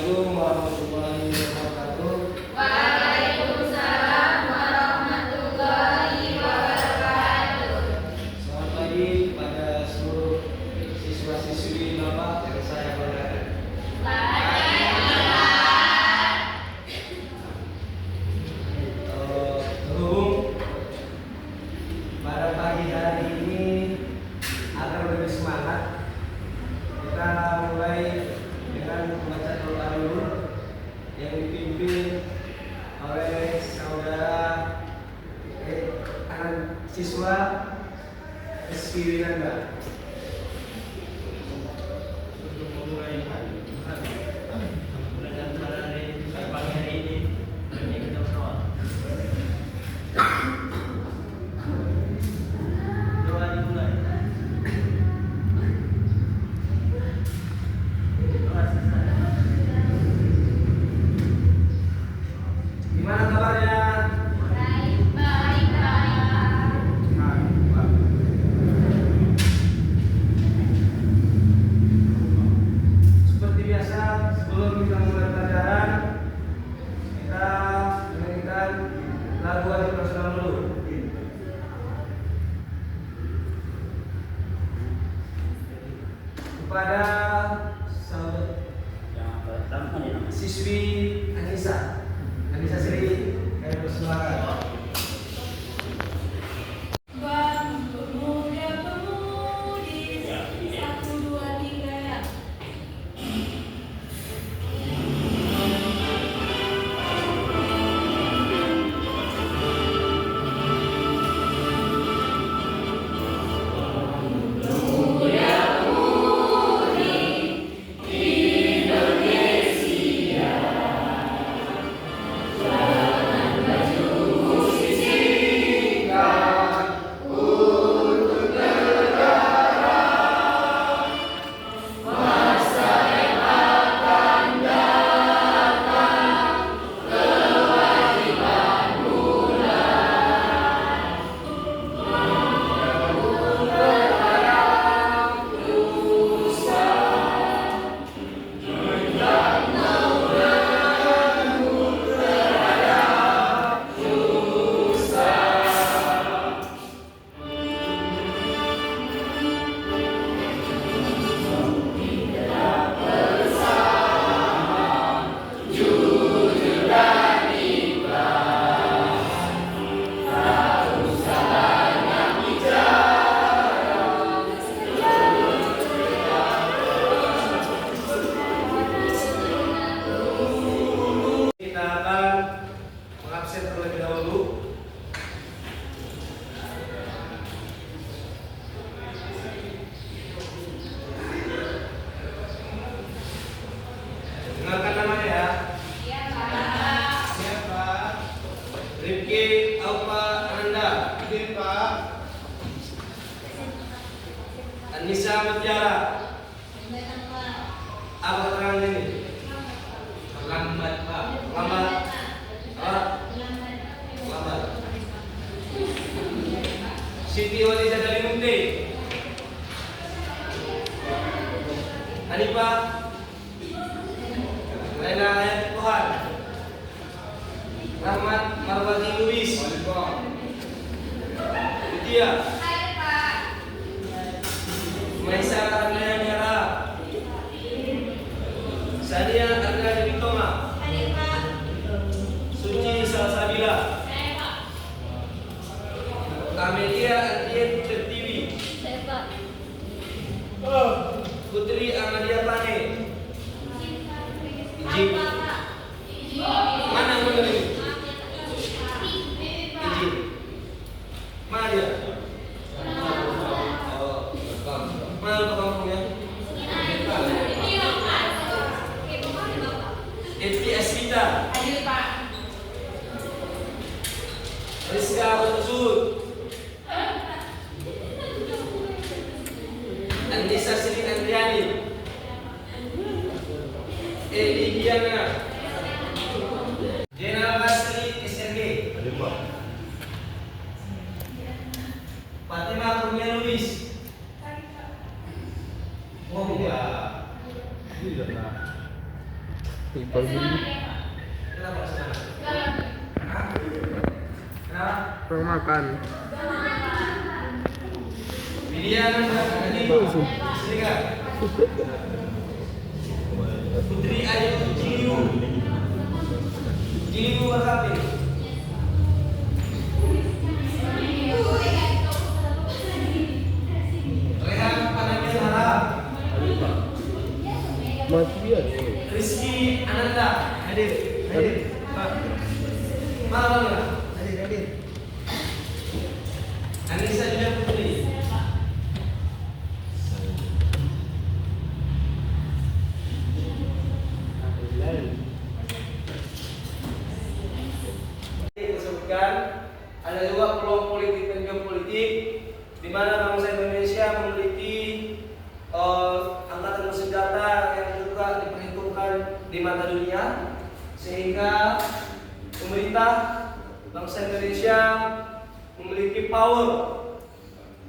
Assalamualaikum warahmatullahi wabarakatuh. Waalaikumsalam warahmatullahi wabarakatuh. Selamat pagi kepada seluruh siswa-siswi Bapak yang saya banggakan. Terhubung pada pagi hari ini agar lebih semangat, kita mulai dengan membaca doa dulu yang dipimpin oleh saudara anak siswa Rizky Winanda. Untuk memulai pagi hari ini, kita berdoa. Doa dimulai. Gimana kabarnya? Baik. Seperti biasa, sebelum kita mulai pelajaran, kita menyanyikan lagu Wajib Nasional dulu. Kepada siswi Anissa Sri, kami persilakan. Bang pemuda-pemudi 1, 2, 3 ya. Kita akan mengabsen terlebih dahulu. Dengarkan namanya ya. Iya, Pak. Siapa? Rifki Aupa Ananda. Iya, Pak. Anissa Mutiara. Apa keterangan ini? Lambat, Pak. Lambat. Lambat. Siti Walidah dari Munti. Hanifah Laila Ayat Tuhan. Rahmat Marwati Luis. Mutia Hai, Pak. Maisa Arnaya Niara. Sania Arga Dewi Toma. Hai, Pak. Suci Salsabila. Hai, Pak. Amelia Andien Tertiwi. Hai, Pak. Putri Amalia Pane. Izin. Pak. Mana yang benar ini? Izin. Mana dia? Oh, mana lupa kampungnya? Eti Asmita. Hadir, Pak. Rizka Bersud. Anissa Sri Andriani. Edi Diana. Jenal Basri SRG. Fatima Kurnia Luis. Oh, enggak. Kenapa semangat? Hah? Kenapa? Kurang makan. William ini istri nggak? Putri Ayu Ciliu. Ciliu berapa ini? Rehan Panagia Harap. Mati ya. Rizky Ananda. Hadir. Pak. Mana? Hadir. Anissa Julia Putri. Disebutkan ada juga peluang politik dan geopolitik di mana bangsa Indonesia memiliki angkatan bersenjata yang juga diperhitungkan di mata dunia, sehingga pemerintah bangsa Indonesia memiliki power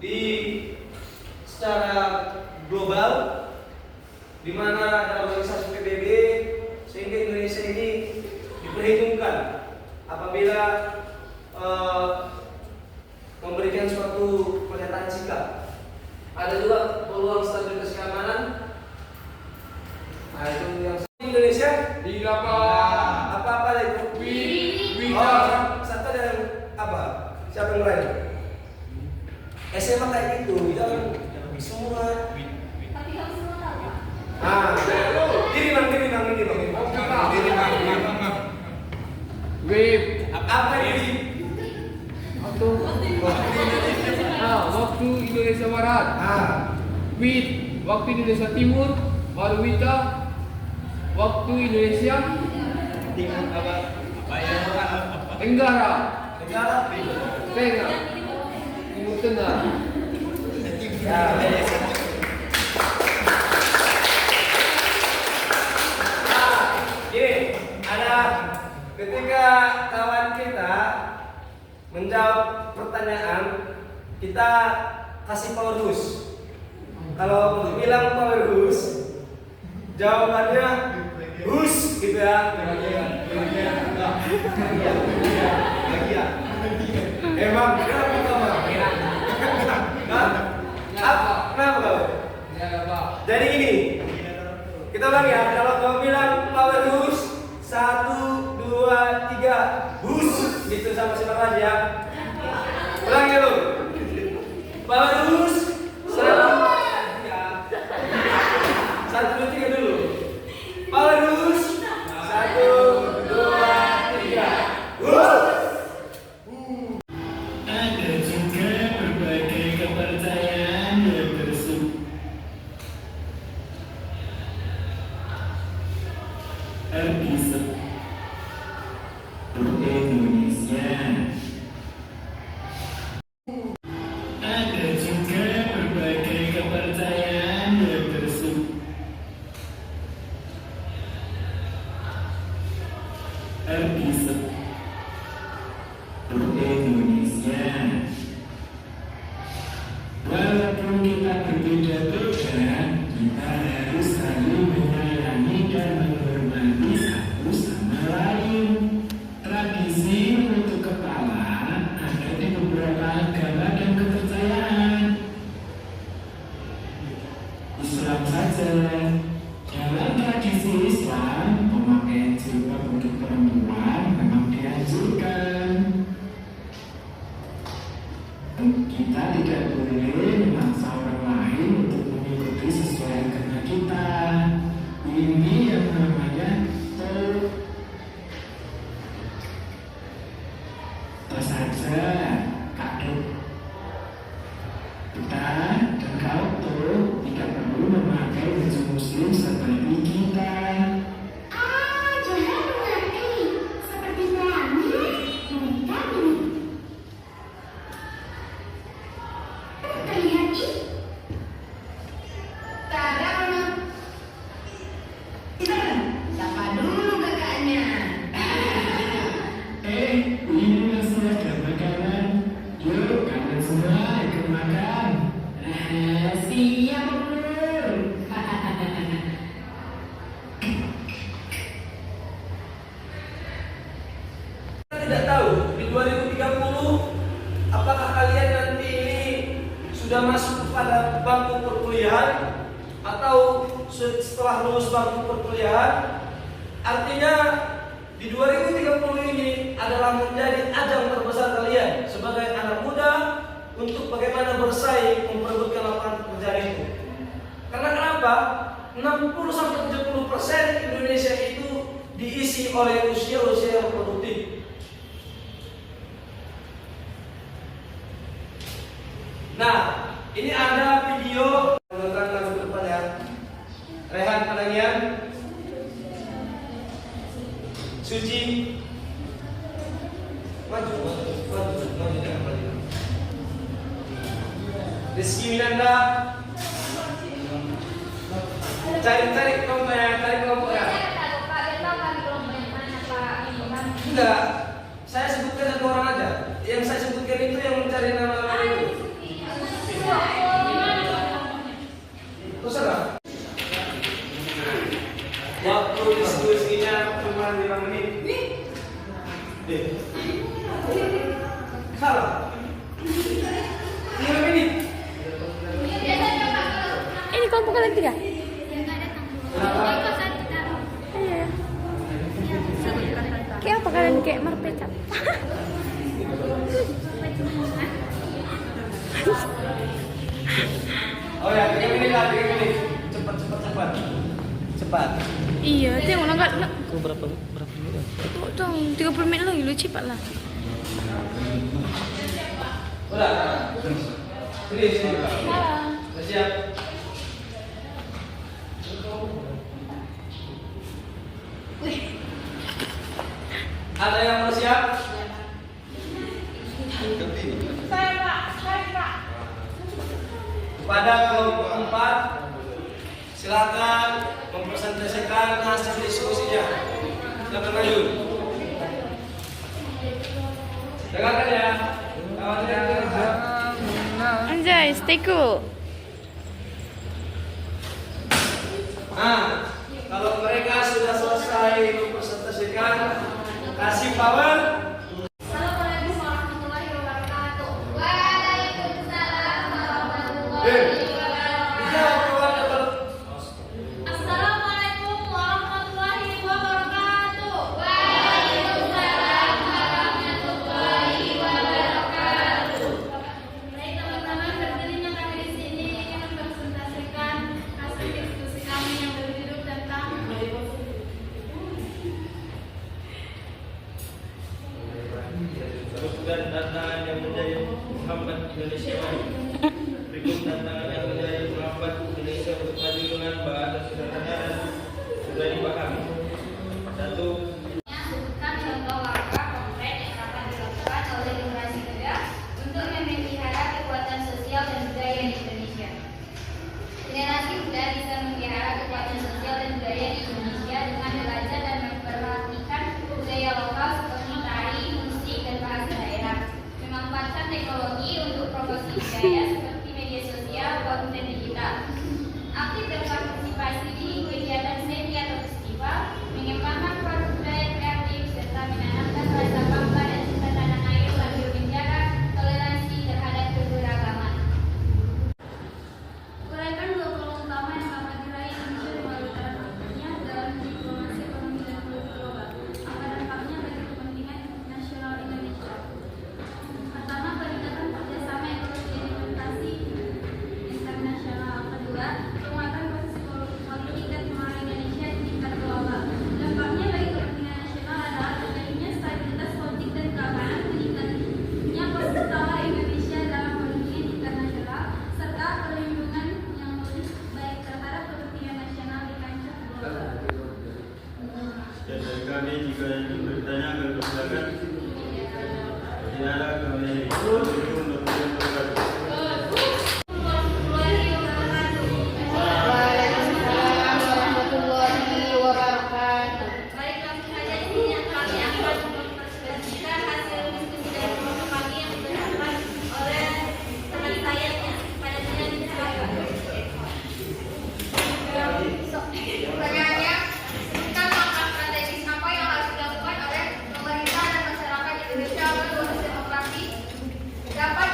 di secara global, di mana ada organisasi PBB, sehingga Indonesia ini diperhitungkan apabila memberikan suatu pernyataan sikap. Ada juga peluang stabilitas keamanan. Nah, itu yang Indonesia Di apa? apa itu? Satu dan apa? Siapa yang berani? SMA kayak gitu, jangan semua. Diri bang. Wave. Apa ini? Waktu Indonesia Barat. Wit. Waktu Indonesia Timur. Baru Wita. Waktu Indonesia Tenggara. Tengah. Timur Tengah. Gini, ada ketika kawan kita menjawab pertanyaan, kita kasih power boost. Kalau untuk bilang power boost, jawabannya boost gitu ya. Emang kenapa kamu? Kenapa kau? Jadi gini, kita ulang ya. Kalau kamu bilang power boost, 1, 2, 3, boost gitu sama-sama lagi ya. Ulang ya lu. Power boost, 1, 2, 3 dulu. Power boost, 1, 2, 3, boost. Ada juga berbagai kepercayaan yang bersumber di seluruh Indonesia. Ada juga berbagai kepercayaan yang bersumber di seluruh Indonesia. Walaupun kita berbeda-beda, kita harus saling menyayangi dan menghormati satu sama lain. Tradisi menutup kepala ada di beberapa agama dan kepercayaan. Islam saja, dalam tradisi Islam, pemakaian jilbab untuk perempuan memang dianjurkan. Kita tidak boleh memaksa orang lain untuk mengikuti sesuai agama kita. Ini yang namanya saja kadut. Kita dan kau tuh tidak perlu memakai baju muslim seperti kita. Jangan mengerti. Seperti kami, mereka terlihat kadang setelah lulus bangku perkuliahan. Artinya di 2030 ini adalah menjadi ajang terbesar kalian sebagai anak muda untuk bagaimana bersaing memperebutkan lapangan pekerjaan itu. Karena kenapa? 60-70% Indonesia itu diisi oleh usia-usia yang produktif. Nah, ini ada video tentang lagu depan ya. Rehan Panagian, Suci, maju, jangan maju. Rizky Minanda, cari kelompoknya. Enggak, saya sebutkan satu orang aja. Yang saya sebutkan itu yang mencari nama-nama itu. Terserah. Waktu diskusinya cuma 5 menit. Salah. 5 menit. Ini kelompok kalian 3? Iya. Kayak apa kalian kayak marpecap? Oh ya, 3 menit lah, 3 menit. Cepat. Iya, tengok nak. Berapa menit? Oh, dong, 30 menit lagi lu cepat lah. Udah. Sini. Sudah siap. Ada yang mau siap? Saya Pak. Pada kelompok 4, silakan mempresentasikan hasil diskusinya. Silakan maju. Dengarkan ya. Anjay, stay cool. Nah, kalau mereka sudah selesai mempresentasikan, kasih power. Assalamualaikum warahmatullahi wabarakatuh. Waalaikumsalam warahmatullahi wabarakatuh. Assalamualaikum warahmatullahi wabarakatuh. Waalaikumsalam warahmatullahi wabarakatuh. Baik teman-teman, berdirinya kami di sini ingin mempresentasikan hasil diskusi kami yang berjudul tentang Sebutkan tantangan yang menjadi menghambat Indonesia maju. Berikut tantangan yang menjadi menghambat Indonesia untuk maju dengan bahasa sederhana dan sudah dipahami. 1. Sebutkan contoh langkah konkret yang dapat dilakukan oleh generasi muda untuk memelihara kekuatan sosial dan budaya di Indonesia. Generasi muda bisa memelihara kekuatan sosial dan budaya di Indonesia dengan belajar dan memperhatikan budaya lokal seperti tari, musik, dan bahasa daerah. Memanfaatkan teknologi untuk promosi budaya seperti media sosial, konten digital. Aktif berpartisipasi di kegiatan seni atau festival, mengembangkan produk budaya kreatif, serta menanamkan rasa bangga dan cinta tanah air sambil menjaga toleransi terhadap keberagaman. Uraikan 2 peluang utama yang dapat diraih Indonesia melalui dampaknya dalam diplomasi ekonomi dan politik global. Apa dampaknya bagi kepentingan nasional Indonesia? Pertama, peningkatan kerjasama ekonomi dan investasi internasional. Kedua, penguatan posisi politik dan pengaruh Indonesia di tingkat global. Dampaknya bagi kepentingan nasional adalah terjadinya stabilitas politik dan keamanan, meningkatnya posisi tawar Indonesia dalam politik internasional, serta perlindungan yang lebih baik terhadap kepentingan nasional di kancah global. Dan dari kami jika ingin bertanya akan bersilakan. Tidak ada kami untuk bertanya. Baik, langsung saja di sini kami akan mempresentasikan hasil diskusi dari kelompok kami yang dilakukan oleh teman saya pada tidak dijelaskan. Pertanyaannya, sebutkan langkah strategis apa yang harus dilakukan oleh pemerintah dan masyarakat Indonesia agar proses demokrasi dapat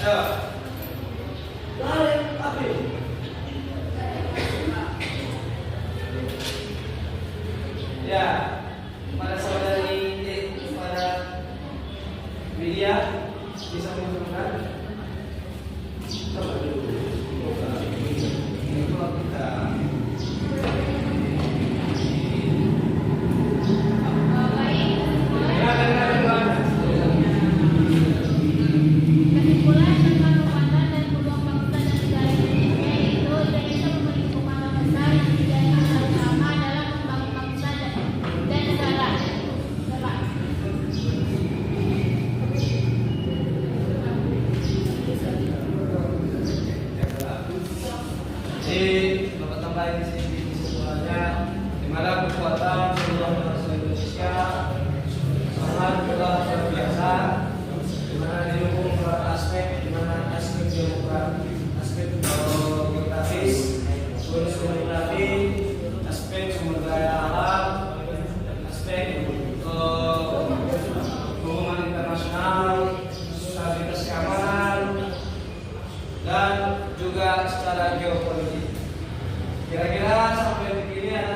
Ayo. Lari, api. Ya, pada saudari pada Widya bisa menunjukkan. Coba dulu. Ini kalau kita Kesimpulan tentang kekuatan dan peluang bangsa dan negara Indonesia yaitu Indonesia memiliki kekuatan besar yang menjadi hal utama dalam membangun bangsa dan negara. Bapak. Jadi, Bapak tambahin di sini kesimpulannya, di mana kekuatan seluruh bangsa Indonesia sangat luar biasa, di mana didukung beberapa aspek, di mana aspek aspek geografis, demografi, aspek sumber daya alam, aspek hubungan internasional, stabilitas keamanan, dan juga secara geopolitik. Kira-kira sampai begini ya.